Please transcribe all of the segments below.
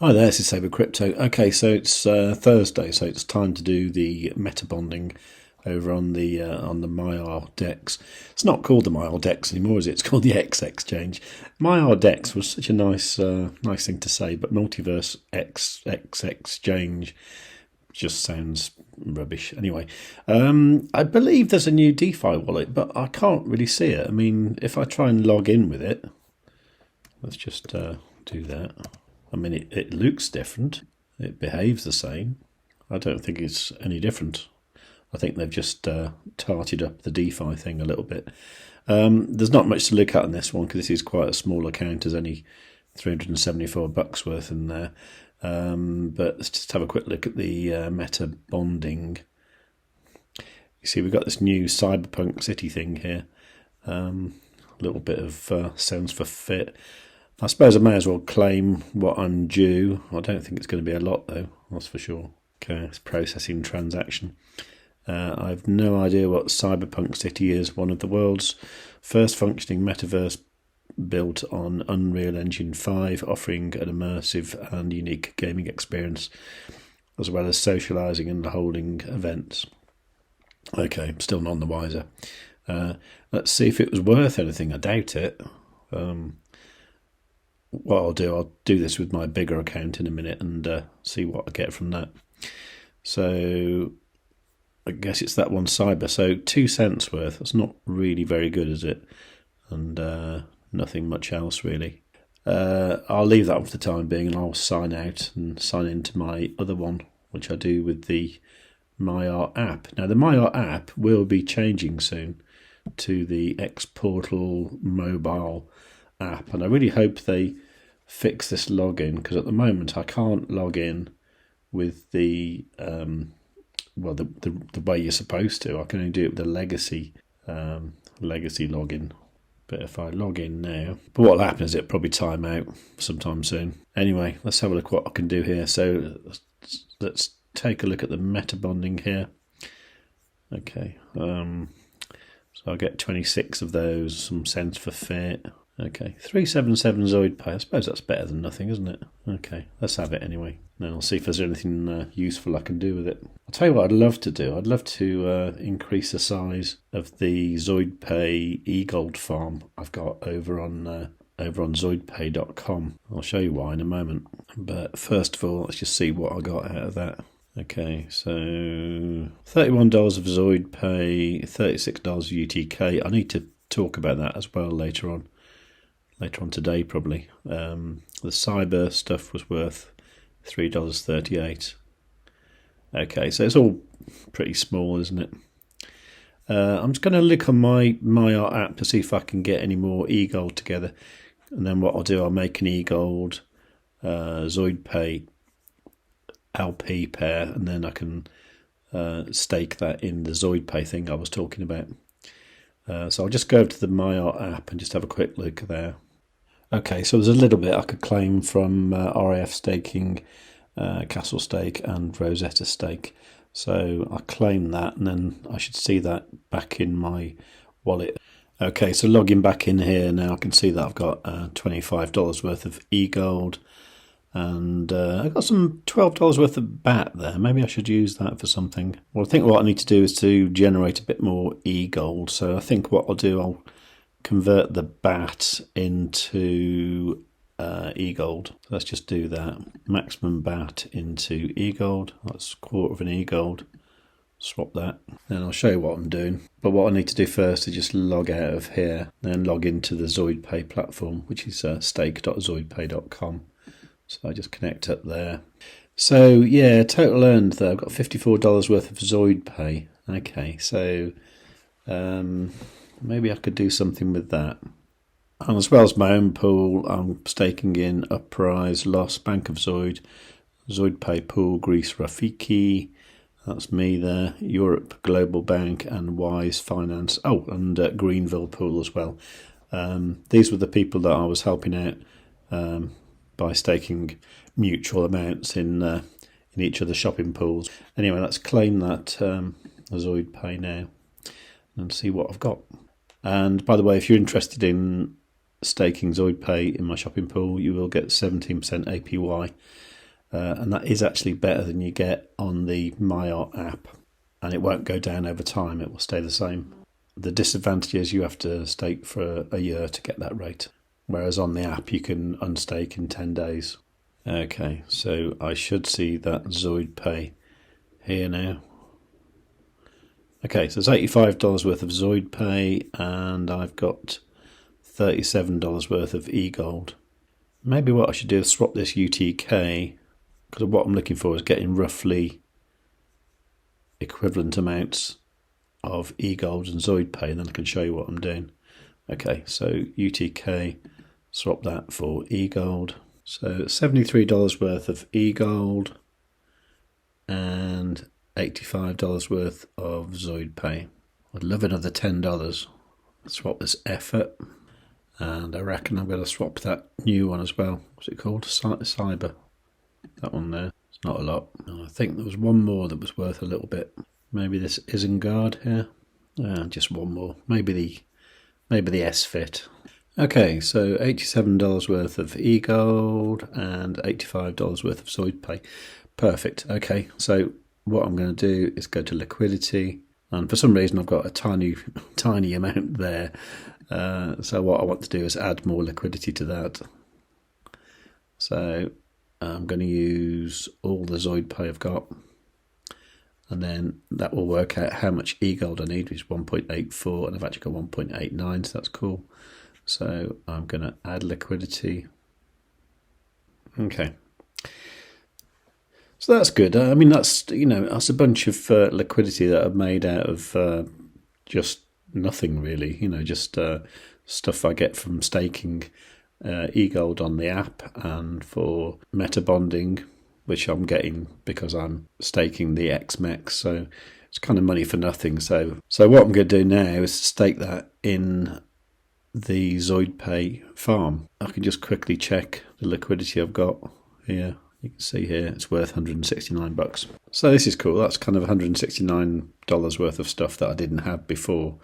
Hi there, this is Savewith.crypto. Okay, so it's Thursday, so it's time to do the Metabonding over on the Maiar DEX. It's not called the Maiar DEX anymore, is it? It's called the xExchange. Maiar DEX was such a nice thing to say, but Multiverse xExchange just sounds rubbish. Anyway, I believe there's a new DeFi wallet, but I can't really see it. I mean, if I try and log in with it, let's just do that. I mean, it looks different. It behaves the same. I don't think it's any different. I think they've just tarted up the DeFi thing a little bit. There's not much to look at in this one because this is quite a small account. There's only $374 worth in there. But let's just have a quick look at the Metabonding. You see, we've got this new cyberpunk city thing here. A little bit of sounds for fit. I suppose I may as well claim what I'm due. I don't think it's going to be a lot though, that's for sure. Okay, it's processing transaction. I've no idea what Cyberpunk City is, one of the world's first functioning metaverse built on Unreal Engine 5, offering an immersive and unique gaming experience, as well as socialising and holding events. Okay, still none the wiser. Let's see if it was worth anything. I doubt it. What I'll do this with my bigger account in a minute and see what I get from that. So I guess it's that one cyber. So 2 cents worth. That's not really very good, is it? And nothing much else really. I'll leave that for the time being, and I'll sign out and sign into my other one, which I do with the Maiar app. Now the Maiar app will be changing soon to the X Portal mobile app, and I really hope they fix this login, because at the moment I can't log in with the the way you're supposed to. I can only do it with the legacy login. But if I log in now, but what'll happen is it'll probably time out sometime soon. Anyway, let's have a look what I can do here. So let's take a look at the Metabonding here. Okay, so I'll get 26 of those, some cents for fit. Okay, 377 ZoidPay. I suppose that's better than nothing, isn't it? Okay, let's have it anyway. Now I'll see if there's anything useful I can do with it. I'll tell you what I'd love to do. I'd love to increase the size of the ZPAY-EGLD farm I've got over on ZoidPay.com. I'll show you why in a moment. But first of all, let's just see what I got out of that. Okay, so $31 of ZoidPay, $36 of UTK. I need to talk about that as well later on today probably. The cyber stuff was worth $3.38. Okay, so it's all pretty small, isn't it? I'm just going to look on my Maiar app to see if I can get any more eGold together, and then what I'll do, I'll make an eGold ZoidPay LP pair, and then I can stake that in the ZoidPay thing I was talking about. So I'll just go over to the Maiar app and just have a quick look there. Okay, so there's a little bit I could claim from RAF staking, Castle Stake and Rosetta Stake. So I claim that, and then I should see that back in my wallet. Okay, so logging back in here now, I can see that I've got $25 worth of eGold, and I've got some $12 worth of BAT there. Maybe I should use that for something. Well, I think what I need to do is to generate a bit more eGold. So I think what I'll do, I'll convert the BAT into eGold. So let's just do that. Maximum BAT into eGold. That's a quarter of an eGold. Swap that. Then I'll show you what I'm doing. But what I need to do first is just log out of here, then log into the ZoidPay platform, which is stake.zoidpay.com. So I just connect up there. So yeah, total earned though, I've got $54 worth of ZoidPay. Okay, so maybe I could do something with that. And as well as my own pool, I'm staking in Uprise, Loss, Bank of Zoid, ZoidPay Pool, Greece Rafiki, that's me there, Europe Global Bank, and Wise Finance. Oh, and Greenville Pool as well. These were the people that I was helping out by staking mutual amounts in each of the shopping pools. Anyway, let's claim that ZoidPay now and see what I've got. And by the way, if you're interested in staking ZoidPay in my shopping pool, you will get 17% APY. And that is actually better than you get on the Maiar app. And it won't go down over time, it will stay the same. The disadvantage is you have to stake for a year to get that rate. Whereas on the app, you can unstake in 10 days. Okay, so I should see that ZoidPay here now. Okay, so it's $85 worth of ZoidPay, and I've got $37 worth of eGold. Maybe what I should do is swap this UTK, because what I'm looking for is getting roughly equivalent amounts of eGold and ZoidPay, and then I can show you what I'm doing. Okay, so UTK, swap that for eGold. So $73 worth of eGold and $85 worth of ZoidPay. I'd love another $10. Swap this effort, and I reckon I'm going to swap that new one as well. What's it called? Cyber. That one there. It's not a lot. I think there was one more that was worth a little bit. Maybe this Isengard here. Just one more. Maybe the S-Fit. Okay, so $87 worth of eGold and $85 worth of ZoidPay. Perfect. Okay, so what I'm going to do is go to Liquidity, and for some reason I've got a tiny amount there. So what I want to do is add more liquidity to that. So I'm going to use all the ZoidPay I've got, and then that will work out how much eGold I need, which is 1.84, and I've actually got 1.89, so that's cool. So I'm going to add liquidity. Okay. So that's good. I mean, that's a bunch of liquidity that I've made out of just nothing really. Just stuff I get from staking eGold on the app, and for Metabonding, which I'm getting because I'm staking the XMEX. So it's kind of money for nothing. So what I'm going to do now is stake that in the ZoidPay farm. I can just quickly check the liquidity I've got here. You can see here it's worth $169. So this is cool. That's kind of $169 worth of stuff that I didn't have before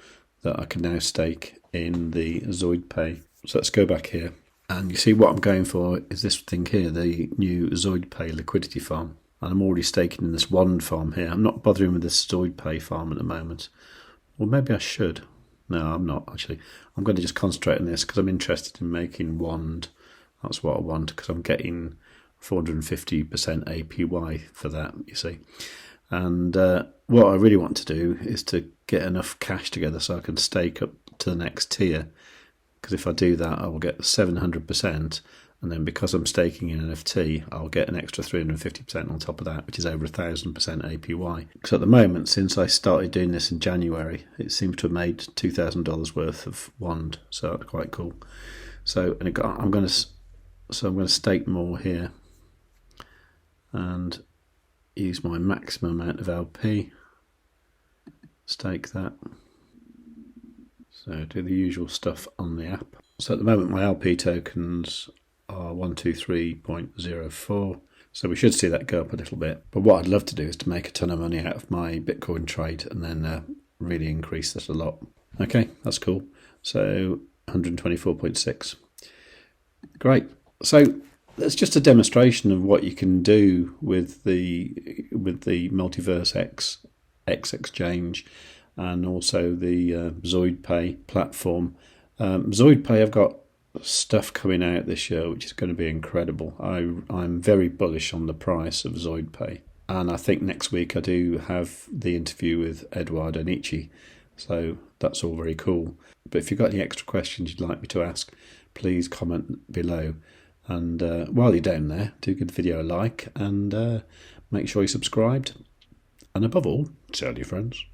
that I can now stake in the ZoidPay. So let's go back here, and you see what I'm going for is this thing here, the new ZoidPay liquidity farm. And I'm already staking in this one farm here. I'm not bothering with this ZoidPay farm at the moment. Well, maybe I should. No, I'm not actually. I'm going to just concentrate on this because I'm interested in making WAND. That's what I want, because I'm getting 450% APY for that, you see. And what I really want to do is to get enough cash together so I can stake up to the next tier. Because if I do that, I will get 700%. And then because I'm staking in NFT, I'll get an extra 350% on top of that, which is over 1,000% APY. Because at the moment, since I started doing this in January, it seems to have made $2,000 worth of WAND. So that's quite cool. So I'm going to stake more here and use my maximum amount of LP. Stake that. So do the usual stuff on the app. So at the moment, my LP tokens are 123.04, so we should see that go up a little bit. But what I'd love to do is to make a ton of money out of my Bitcoin trade and then really increase that a lot. Okay, that's cool. So 124.6. Great. So that's just a demonstration of what you can do with the Multiverse X xExchange and also the ZoidPay platform. ZoidPay, I've got stuff coming out this year which is going to be incredible. I'm very bullish on the price of ZoidPay, and I think next week I do have the interview with Eduardo Nietzsche, so that's all very cool. But if you've got any extra questions you'd like me to ask, please comment below, and while you're down there, do give the video a like and make sure you're subscribed, and above all, tell your friends.